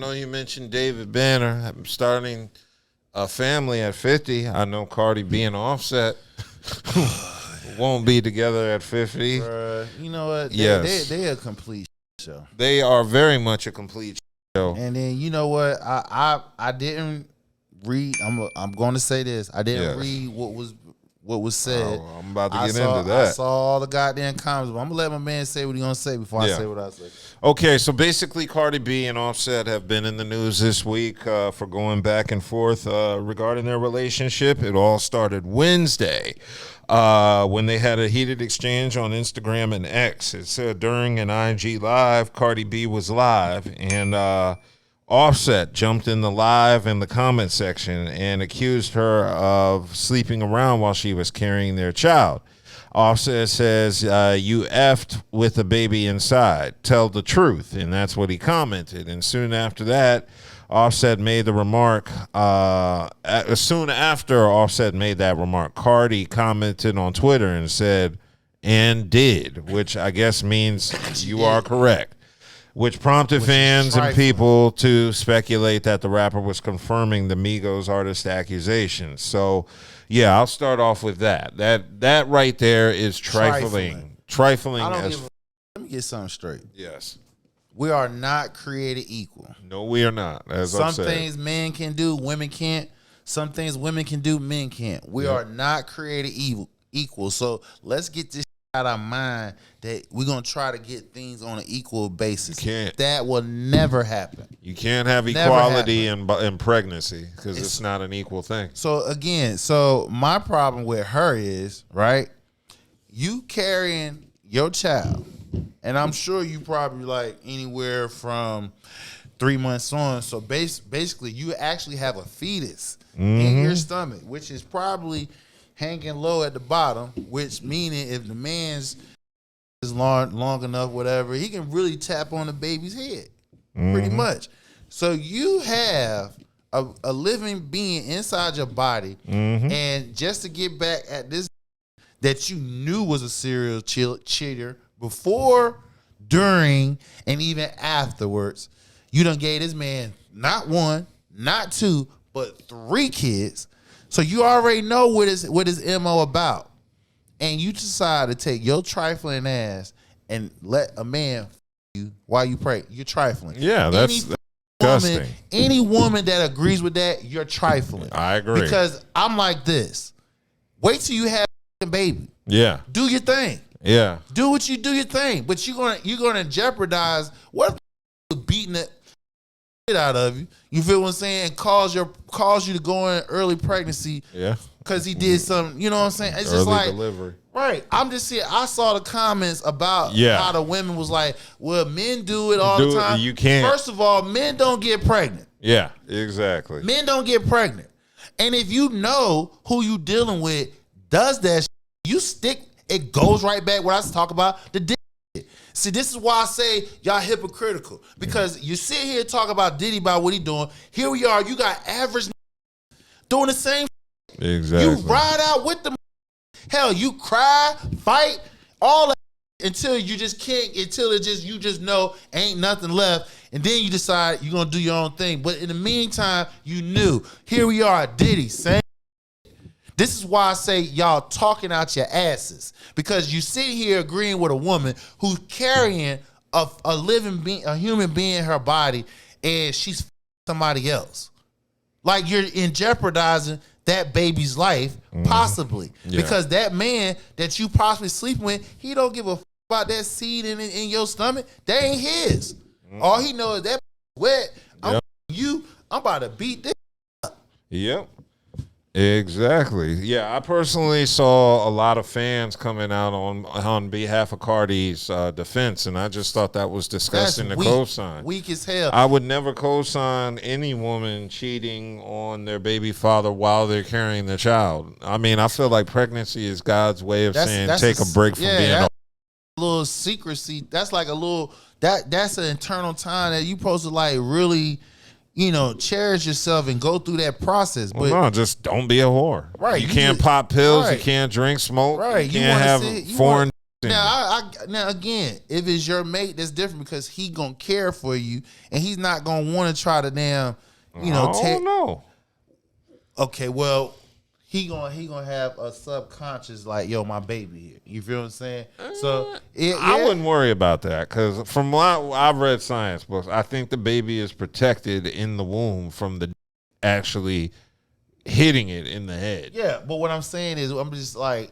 know you mentioned David Banner. I'm starting a family at 50. I know Cardi B and Offset won't be together at 50. You know what? They a complete show. They are very much a complete show. And then you know what? I didn't read. I'm going to say this. I didn't read what was said. Oh, I'm about to get into that. I saw all the goddamn comments, but I'm gonna let my man say what he gonna say before I say what I say. Okay, so basically Cardi B and Offset have been in the news this week for going back and forth regarding their relationship. It all started Wednesday when they had a heated exchange on Instagram and X. It said during an IG live, Cardi B was live, and Offset jumped in the live in the comment section and accused her of sleeping around while she was carrying their child. Offset says, you effed with a baby inside. Tell the truth. And that's what he commented. And soon after that, Offset made the remark. Soon after Offset made that remark, Cardi commented on Twitter and said, and did, which I guess means you are correct. Which prompted fans and people to speculate that the rapper was confirming the Migos artist accusations. So, yeah, I'll start off with that. That right there is trifling. Trifling. Let me get something straight. Yes. We are not created equal. No, we are not. As I've said. Some things men can do, women can't. Some things women can do, men can't. We are not created equal. So let's get this out of our mind that we're going to try to get things on an equal basis. You can't. That will never happen. You can't have equality in pregnancy because it's not an equal thing. So again, my problem with her is, right, you carrying your child, and I'm sure you probably like anywhere from 3 months on. So basically you actually have a fetus in your stomach, which is probably hanging low at the bottom, which meaning if the man's is long enough, whatever, he can really tap on the baby's head, pretty much. So you have a living being inside your body, and just to get back at this that you knew was a serial cheater before, during, and even afterwards, you done gave this man not one, not two, but 3 kids. So you already know what his MO about. And you decide to take your trifling ass and let a man f you while you pray. You're trifling. Yeah, that's disgusting. Any woman that agrees with that, you're trifling. I agree. Because I'm like this. Wait till you have a baby. Yeah. Do your thing. Yeah. Do what you do your thing. But you're gonna jeopardize what if beating the shit out of you. You feel what I'm saying? Cause you to go in early pregnancy. Yeah. Because he did something, you know what I'm saying? It's early just like delivery. Right. I'm just saying, I saw the comments about how the women was like, well, men do it all the time. You can't. First of all, men don't get pregnant. Yeah, exactly. Men don't get pregnant. And if you know who you dealing with does that shit, you stick, it goes right back what I was talking about, the dick. See, this is why I say y'all hypocritical. Because you sit here and talk about Diddy, about what he doing. Here we are, you got average doing the same. Exactly. You ride out with them. Hell, you cry, fight, all that until you just can't, until you just know ain't nothing left. And then you decide you're going to do your own thing. But in the meantime, you knew. Here we are, Diddy, same. This is why I say y'all talking out your asses. Because you sit here agreeing with a woman who's carrying a living being, a human being in her body, and she's somebody else. Like you're in jeopardizing that baby's life, possibly. Yeah. Because that man that you possibly sleeping with, he don't give a about that seed in your stomach. That ain't his. All he knows is that wet. I'm about to beat this up. Yep. Exactly. Yeah, I personally saw a lot of fans coming out on behalf of Cardi's defense, and I just thought that was disgusting to co-sign. Weak as hell. I would never co-sign any woman cheating on their baby father while they're carrying their child. I mean, I feel like pregnancy is God's way of saying take a break from being a little secrecy. That's like a little that's an internal time that you supposed to like really, cherish yourself and go through that process. But no, just don't be a whore. Right. You can't pop pills. Right. You can't drink, smoke. Right. You can't have foreign Now again, if it's your mate, that's different because he gonna care for you and he's not gonna want to try to damn, no. Okay, well, he gonna have a subconscious like, yo, my baby here. You feel what I'm saying? So I wouldn't worry about that because from what I've read science books, I think the baby is protected in the womb from the actually hitting it in the head. Yeah, but what I'm saying is, I'm just like,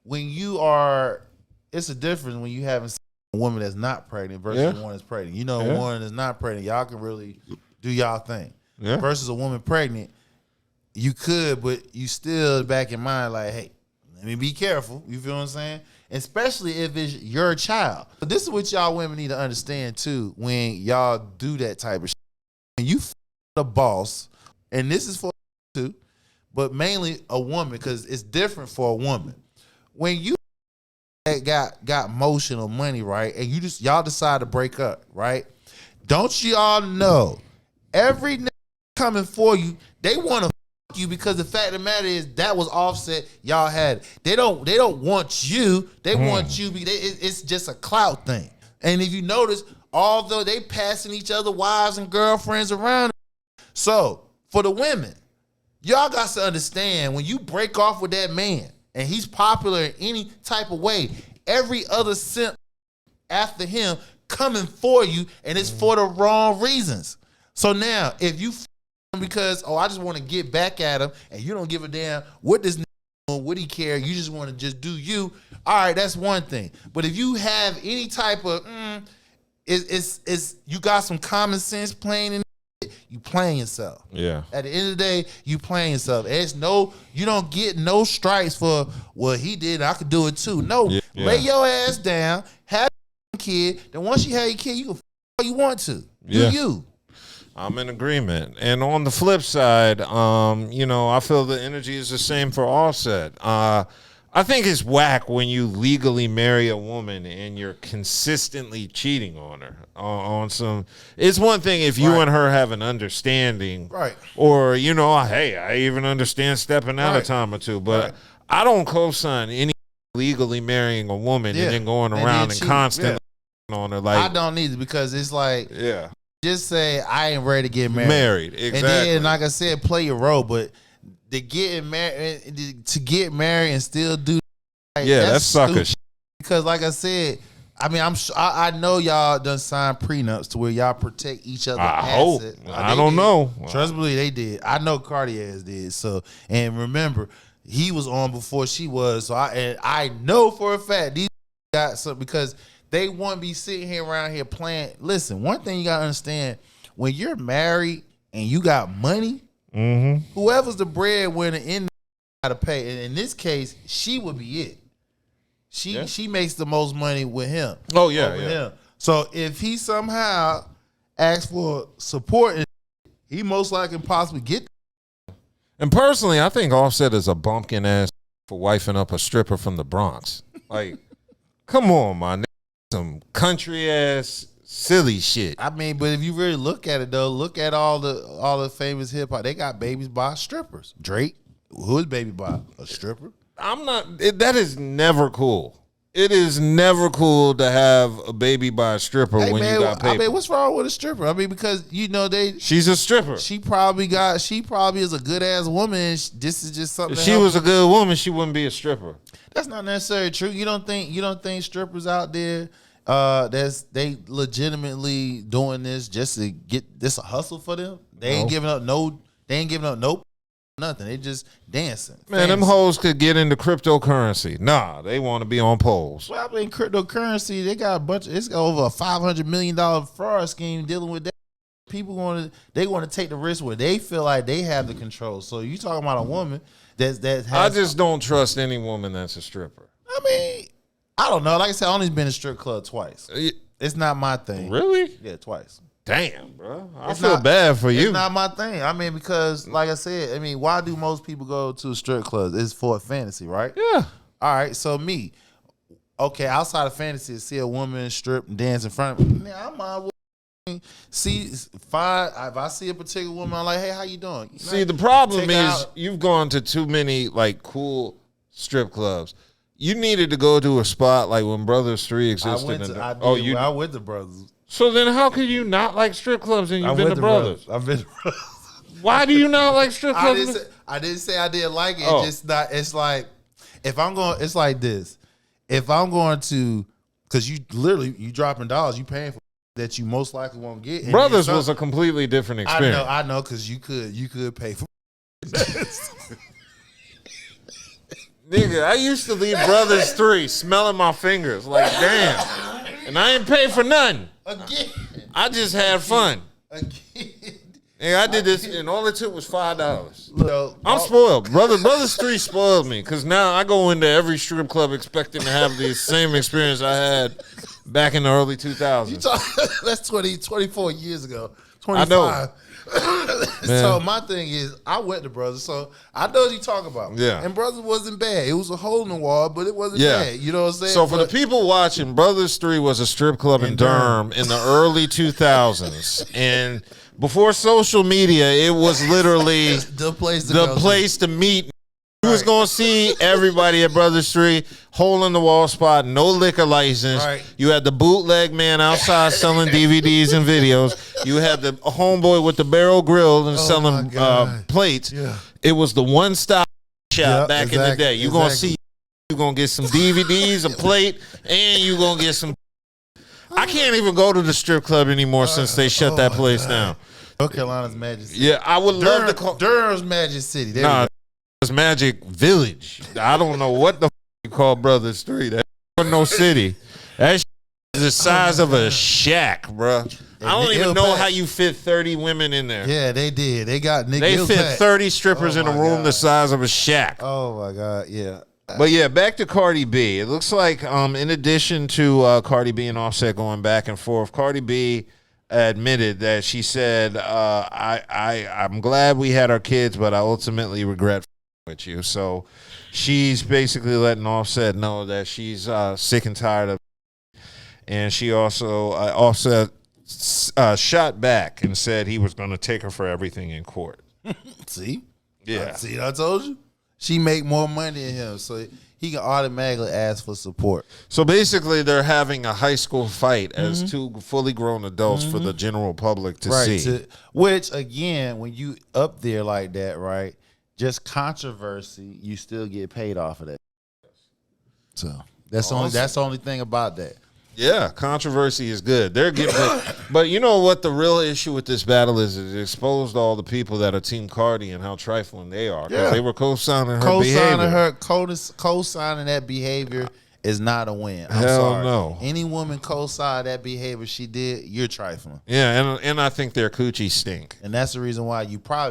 it's a difference when you having a woman that's not pregnant versus one that's pregnant. One that's not pregnant, y'all can really do y'all thing. Yeah. Versus a woman pregnant, you could, but you still back in mind like, hey, let me be careful. You feel what I'm saying? Especially if it's your child. But this is what y'all women need to understand too when y'all do that type of shit. When you the boss, and this is for too, but mainly a woman because it's different for a woman. When you got motion or money, right, and y'all decide to break up, right? Don't y'all know every nigga coming for you, they want to you because the fact of the matter is that was Offset. Y'all had it. They don't want you. They want you. It's just a clout thing. And if you notice, although they passing each other wives and girlfriends around, so for the women, y'all got to understand when you break off with that man and he's popular in any type of way, every other simp after him coming for you, and it's for the wrong reasons. So now, if you because, I just want to get back at him, and you don't give a damn what this doing, what he care, you just want to just do you, all right, that's one thing. But if you have any type of, it's you got some common sense playing in it, you playing yourself. Yeah. At the end of the day, you playing yourself. You don't get no strikes for, well, he did, I could do it too. No, lay your ass down, have a kid, then once you have your kid, you can all you want to. Do you. I'm in agreement. And on the flip side, I feel the energy is the same for Offset. I think it's whack when you legally marry a woman and you're consistently cheating on her on some. It's one thing if you and her have an understanding, right? Or hey, I even understand stepping out a time or two, but I don't co-sign any legally marrying a woman and then going around and constantly on her. Like I don't need it because it's like just say I ain't ready to get married. Exactly. And then, like I said, play your role. But to get married and still do, that's sucker shit. Because, like I said, I mean, I know y'all done signed prenups to where y'all protect each other's assets. I don't know. Trust me, they did. I know Cardi did. So, and remember, he was on before she was. So I know for a fact these got something because they won't be sitting here around here playing. Listen, one thing you gotta understand: when you're married and you got money, whoever's the breadwinner in gotta pay. And in this case, she would be it. She makes the most money with him. Oh yeah, him. So if he somehow asks for support, he most likely possibly get. And personally, I think Offset is a bumpkin ass for wifing up a stripper from the Bronx. Like, come on, man. Some country ass silly shit. I mean, but if you really look at it though, look at all the famous hip hop. They got babies by strippers. Drake, who is baby by a stripper? That is never cool. It is never cool to have a baby by a stripper you got paper. I mean, what's wrong with a stripper? I mean, because she's a stripper. She probably is a good ass woman. This is just something. If she was a good woman, she wouldn't be a stripper. That's not necessarily true. You don't think strippers out there they legitimately doing this just to get this a hustle for them? They ain't giving up nothing. They just dancing. Man, them hoes could get into cryptocurrency. Nah, they want to be on poles. Well, I mean, cryptocurrency, they got it's over a $500 million fraud scheme dealing with that. People want to take the risk where they feel like they have the control. So you talking about a woman I just don't trust any woman that's a stripper. I mean, I don't know. Like I said, I only been in a strip club twice. It's not my thing. Really? Yeah, twice. Damn, bro. I feel bad for you. It's not my thing. I mean, because like I said, why do most people go to strip clubs? It's for a fantasy, right? Yeah. All right, so me, okay, outside of fantasy, see a woman strip and dance in front of me. Man, I might well if I see a particular woman, I'm like, hey, how you doing? See, the problem is you've gone to too many like cool strip clubs. You needed to go to a spot like when Brothers 3 I existed. went to, I did, oh, you. I went to Brothers. So then how could you not like strip clubs and you've been to Brothers? I've been to Brothers. Why do you not like strip clubs? I didn't say I didn't like it. It's just not. It's like if I'm going. It's like this. If I'm going to, because you dropping dollars, you paying for that you most likely won't get. Brothers was a completely different experience. I know, because you could pay for. Nigga, I used to leave Brothers 3 smelling my fingers like damn, and I ain't pay for nothing. Again, I just had fun. Again. And I did this, and all it took was $5. Look, I'm spoiled. Brothers 3 spoiled me because now I go into every strip club expecting to have the same experience I had back in the early 2000s. That's 24 years ago. 25. I know. So my thing is, I went to Brothers, so I know what you talk about. Yeah. And Brothers wasn't bad. It was a hole in the wall, but it wasn't Yeah. bad. You know what I'm saying? So for the people watching, Brothers 3 was a strip club in Durham in the early 2000s. And before social media, it was literally the place to meet. You was going to see everybody at Brothers 3, hole in the wall spot, no liquor license. Right. You had the bootleg man outside selling DVDs and videos. You had the homeboy with the barrel grill and selling plates. Yeah. It was the one-stop shop back in the day. You're going to exactly. see, you're going to get some DVDs, a plate, and you're going to get some. I can't even go to the strip club anymore since they shut that place down. North Carolina's Magic City. Yeah, I would love to call. Durham's Magic City. There Nah, it's Magic Village. I don't know what the you call Brothers 3. That wasn't no city. That is the size of a shack, bro. I don't even know how you fit 30 women in there. Yeah, they did. They got niggas. They fit 30 strippers in a room the size of a shack. Oh my God, yeah. But yeah, back to Cardi B. It looks like in addition to Cardi B and Offset going back and forth, Cardi B admitted that she said, I'm glad we had our kids, but I ultimately regret with you. So she's basically letting Offset know that she's sick and tired of it. And she also Offset shot back and said he was going to take her for everything in court. See? Yeah. See, I told you. She make more money than him, so he can automatically ask for support. So basically, they're having a high school fight as two fully grown adults for the general public to see. Which, again, when you up there like that, right, just controversy, you still get paid off of that. So that's the only thing about that. Yeah, controversy is good. They're getting but you know what the real issue with this battle is? It exposed all the people that are Team Cardi and how trifling they are. Because they were co-signing her behavior. Co-signing that behavior is not a win. I'm Hell sorry. no. Any woman co-sign that behavior she did, you're trifling. Yeah, and I think their coochie stink. And that's the reason why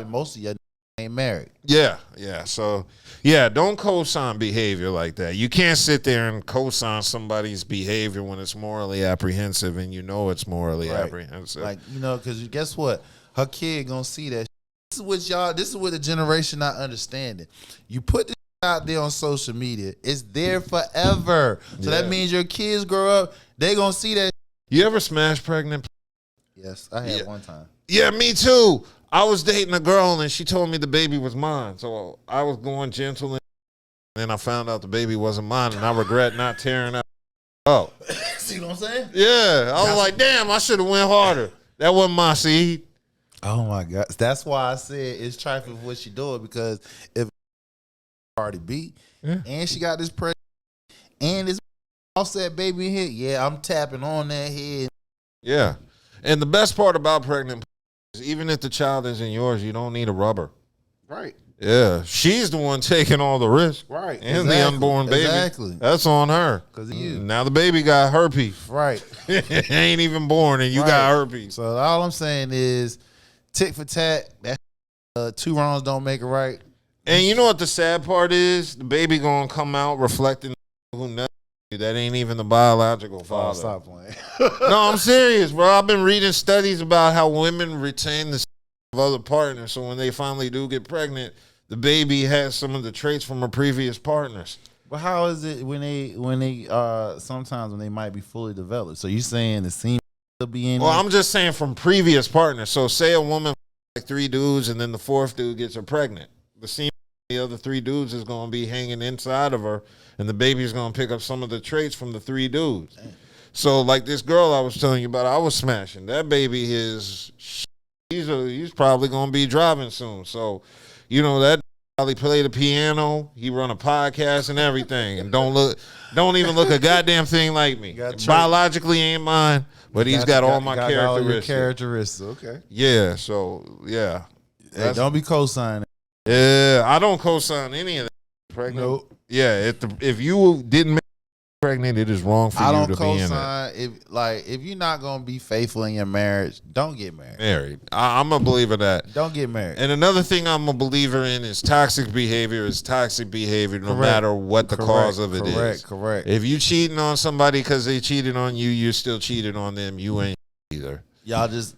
most of you ain't married. Yeah. So, yeah, don't co-sign behavior like that. You can't sit there and co-sign somebody's behavior when it's morally apprehensive and you know it's morally apprehensive. Like, because guess what? Her kid gonna see that. This is what the generation not understanding. You put this out there on social media, it's there forever. So that means your kids grow up, they gonna see that. You ever smash pregnant? Yes, I had one time. Yeah, me too. I was dating a girl and she told me the baby was mine. So I was going gentle and then I found out the baby wasn't mine and I regret not tearing up. Oh. See what I'm saying? Yeah. I was like, damn, I should have went harder. That wasn't my seed. Oh my God. That's why I said it's trifling for what she doing, because if Cardi B and she got this pregnant and this Offset baby in here, I'm tapping on that head. Yeah. And the best part about pregnant, even if the child isn't yours, you don't need a rubber. Right. Yeah. She's the one taking all the risk. Right. And the unborn baby. Exactly. That's on her. Because of you. Now the baby got herpes. Right. Ain't even born and you got herpes. So all I'm saying is tick for tat. That 2 wrongs don't make it right. And you know what the sad part is? The baby gonna come out reflecting who knows. That ain't even the biological father. Oh, stop playing. No, I'm serious, bro. I've been reading studies about how women retain the of other partners, so when they finally do get pregnant, the baby has some of the traits from her previous partners. But how is it when they sometimes when they might be fully developed? So you saying the semen will be in? Well, there? I'm just saying from previous partners. So say a woman like 3 dudes, and then the 4th dude gets her pregnant. The semen the other 3 dudes is going to be hanging inside of her, and the baby's going to pick up some of the traits from the 3 dudes. So, like this girl I was telling you about, I was smashing. That baby is, he's probably going to be driving soon. So, that probably play the piano. He run a podcast and everything, and don't even look a goddamn thing like me. Biologically ain't mine, but he's got all my characteristics. All your characteristics. Okay. Yeah. So yeah. Hey, don't be co-signing. Yeah, I don't co-sign any of that. Pregnant. Nope. Yeah, if you didn't make pregnant, it is wrong for you to be in it. If you're not gonna be faithful in your marriage, don't get married. I'm a believer that. Don't get married. And another thing I'm a believer in is toxic behavior no matter what the cause of it is. Correct. If you cheating on somebody because they cheated on you, you're still cheating on them. You ain't either. Y'all just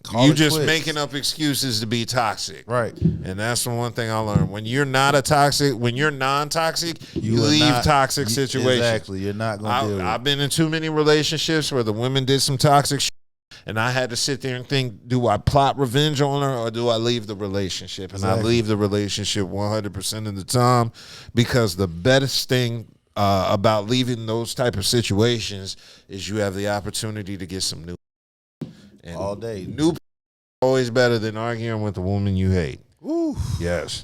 call you it just quits. making up excuses to be toxic. Right. And that's the one thing I learned. When you're non-toxic, you leave toxic situations. Exactly. You're not going to deal with it. I've been in too many relationships where the women did some toxic shit, and I had to sit there and think, do I plot revenge on her or do I leave the relationship? And I leave the relationship 100% of the time, because the best thing about leaving those type of situations is you have the opportunity to get some new. And all day. New always better than arguing with the woman you hate. Ooh. Yes.